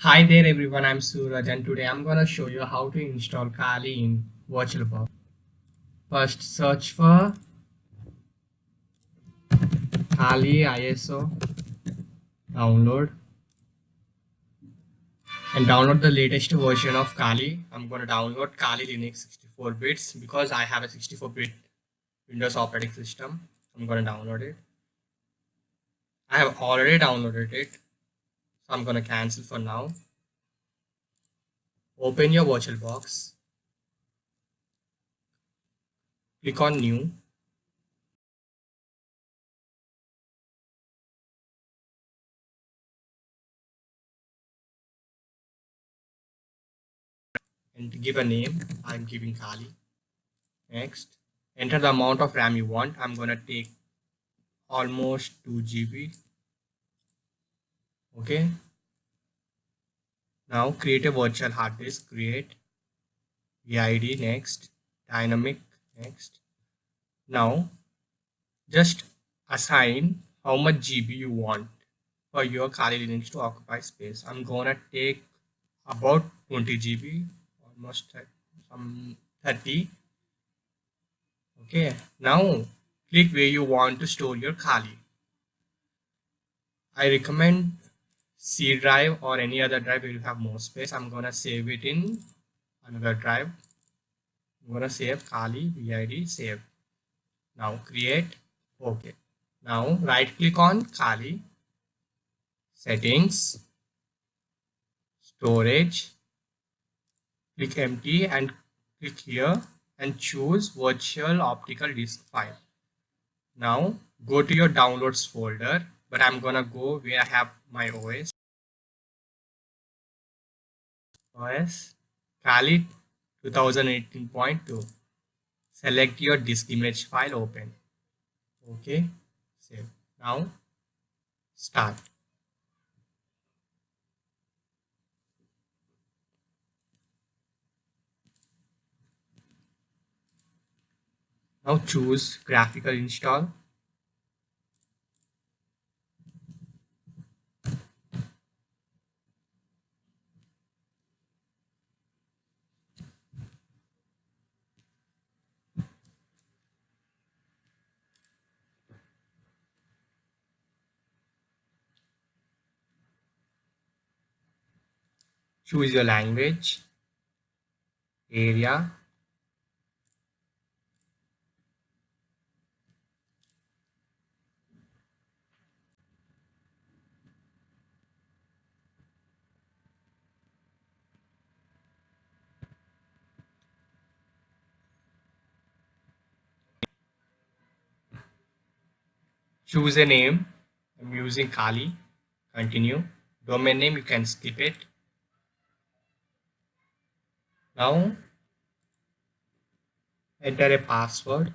Hi there everyone, I'm Suraj and today I'm gonna show you how to install Kali in VirtualBox. First search for Kali ISO, download and download the latest version of Kali. I'm gonna download Kali Linux 64 bits because I have a 64-bit Windows operating system. I'm gonna download it. I have already downloaded it, so I'm gonna cancel for now. Open your VirtualBox, click on New and give a name. I'm giving Kali. Next, enter the amount of RAM you want. I'm gonna take almost 2 GB. Okay. Now create a virtual hard disk. Create VID. Next. Dynamic. Next. Now just assign how much GB you want for your Kali Linux to occupy space. I'm gonna take about 20 GB, almost some 30. Okay. Now click where you want to store your Kali. I recommend C drive or any other drive where you have more space. I'm gonna save it in another drive. I'm gonna save Kali VID save. Now create. Okay. Now right click on Kali, settings, storage, click empty and click here and choose virtual optical disk file. Now go to your downloads folder, but I'm gonna go where I have my OS Kali 2018.2. Select your disk image file, open. Okay, save. Now start. Now choose graphical install. Choose your language, area. Choose a name. I'm using Kali. Continue. Domain name, you can skip it. Now enter a password.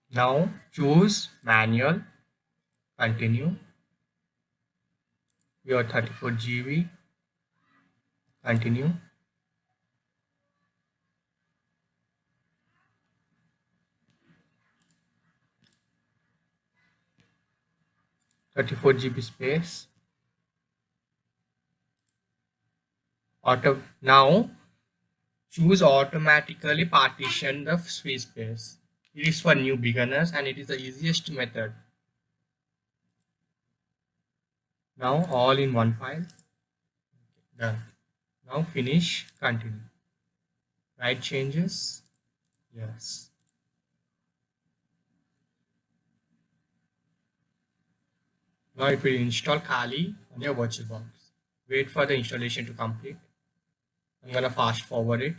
Now choose manual. Continue. Your 34 GB. Continue. 34 GB space. Now choose automatically partition the free space. It is for new beginners and it is the easiest method. Now all in one file. Done. Now finish. Continue. Write changes. Yes. Now it will install Kali on your VirtualBox. Wait for the installation to complete. I'm gonna fast forward it.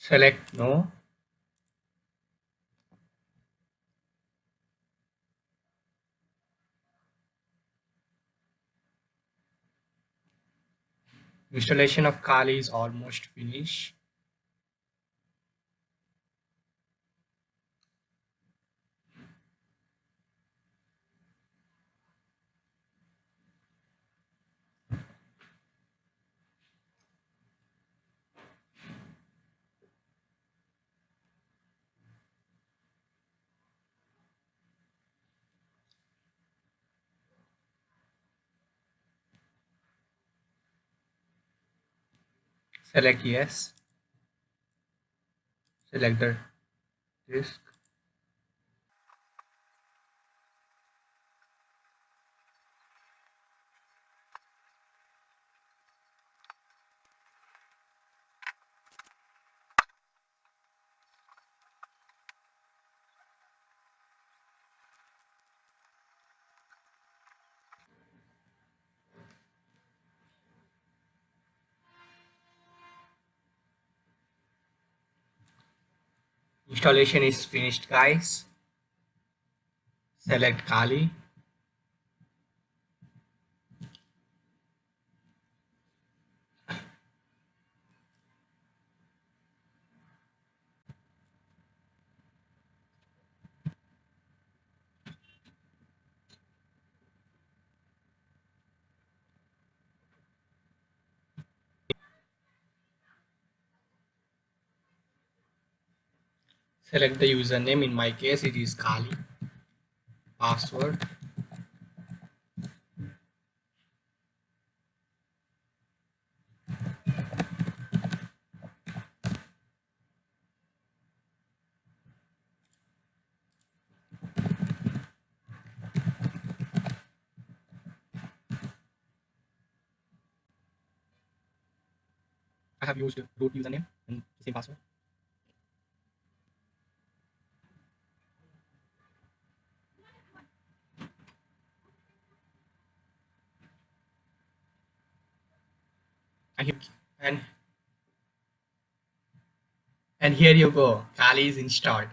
Select no. Installation of Kali is almost finished. Select yes. Select the disk. Installation is finished, guys. Select Kali. Select the username. In my case, it is Kali. Password. I have used root username and same password. And here, and and here you go. Kali is installed.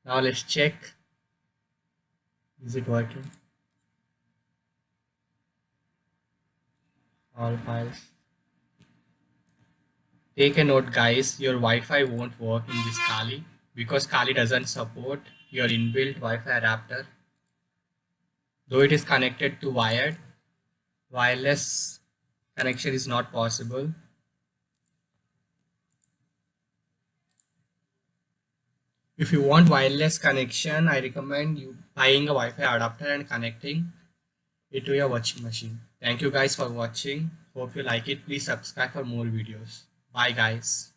Now let's check. Is it working? All files. Take a note, guys. Your Wi-Fi won't work in this Kali because Kali doesn't support your inbuilt Wi-Fi adapter. Though it is connected to wired, wireless connection is not possible. If you want wireless connection, I recommend you buying a Wi-Fi adapter and connecting it to your watching machine. Thank you guys for watching. Hope you like it. Please subscribe for more videos. Bye guys.